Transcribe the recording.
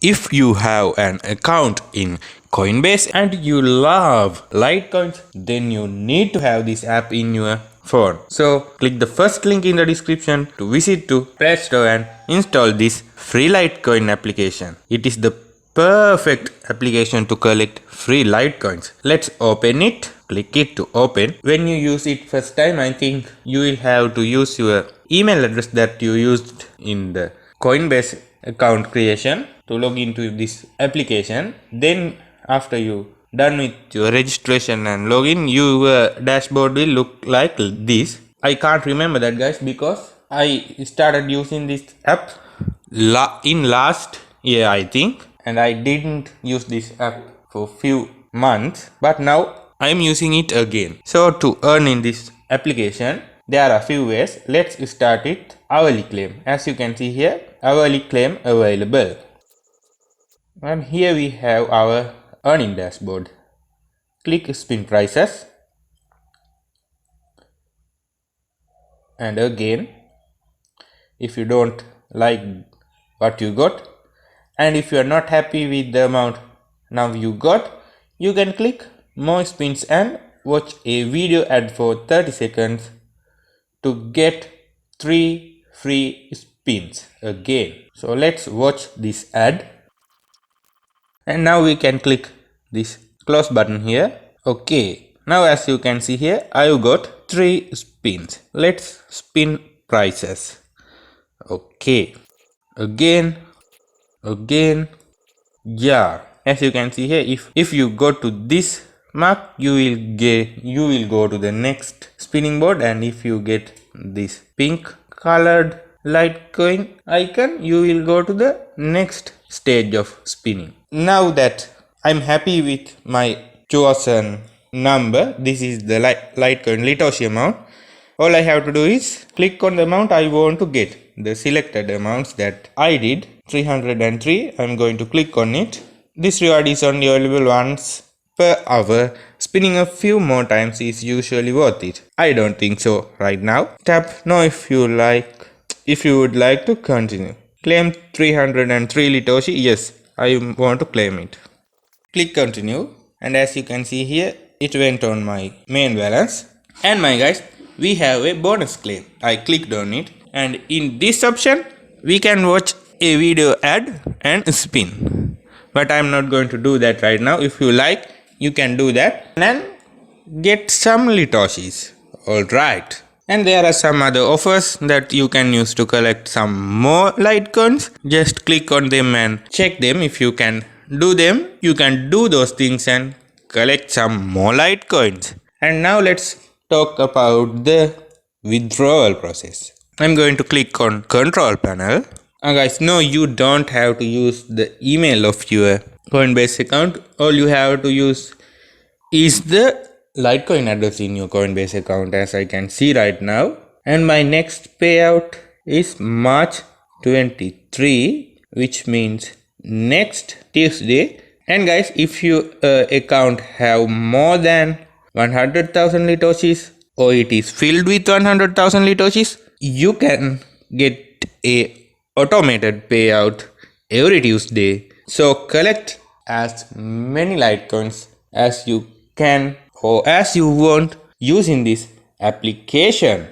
If you have an account in Coinbase and you love Litecoins, then you need to have this app in your phone. So click the first link in the description to visit to Play Store and install this free Litecoin application. It is the perfect application to collect free Litecoins. Let's open it. Click it to open. When you use it first time, I think you will have to use your email address that you used in the Coinbase account creation to log into this application. Then after you done with your registration and login, your dashboard will look like this. I can't remember that, guys, because I started using this app in last year, I think, and I didn't use this app for few months, but now I am using it again. So to earn in this application, there are a few ways. Let's start it. Hourly claim. As you can see here, hourly claim available. And here we have our earning dashboard. Click spin prices. And again, if you don't like what you got, and if you are not happy with the amount now you got, you can click more spins and watch a video ad for 30 seconds to get 3 free spins again. So let's watch this ad. And now we can click this close button here. Okay, now as you can see here, I've got 3 spins. Let's spin prices. Okay, again, yeah. As you can see here, if you go to this mark, you will go to the next spinning board, and if you get this pink colored Litecoin icon, you will go to the next stage of spinning. Now that I'm happy with my chosen number, this is the Litecoin Litoshi amount, all I have to do is click on the amount I want to get. The selected amounts that I did, 303, I'm going to click on it. This reward is only available once per hour. Spinning a few more times is usually worth it. I don't think so right now. Tap no if you would like to continue. Claim 303 Litoshi. Yes, I want to claim it. Click continue, and as you can see here, it went on my main balance. And my guys, we have a bonus claim. I clicked on it, and in this option we can watch a video ad and spin. But I'm not going to do that right now. If you like, you can do that and get some Litoshis. Alright. And there are some other offers that you can use to collect some more Litecoins. Just click on them and check them. If you can do them, you can do those things and collect some more Litecoins. And now let's talk about the withdrawal process. I'm going to click on control panel. Guys, no, you don't have to use the email of your Coinbase account. All you have to use is the Litecoin address in your Coinbase account, as I can see right now. And my next payout is March 23, which means next Tuesday. And guys, if your account have more than 100,000 Litoshis, or it is filled with 100,000 Litoshis, you can get a automated payout every Tuesday. So collect as many Litecoins as you can or as you want using this application.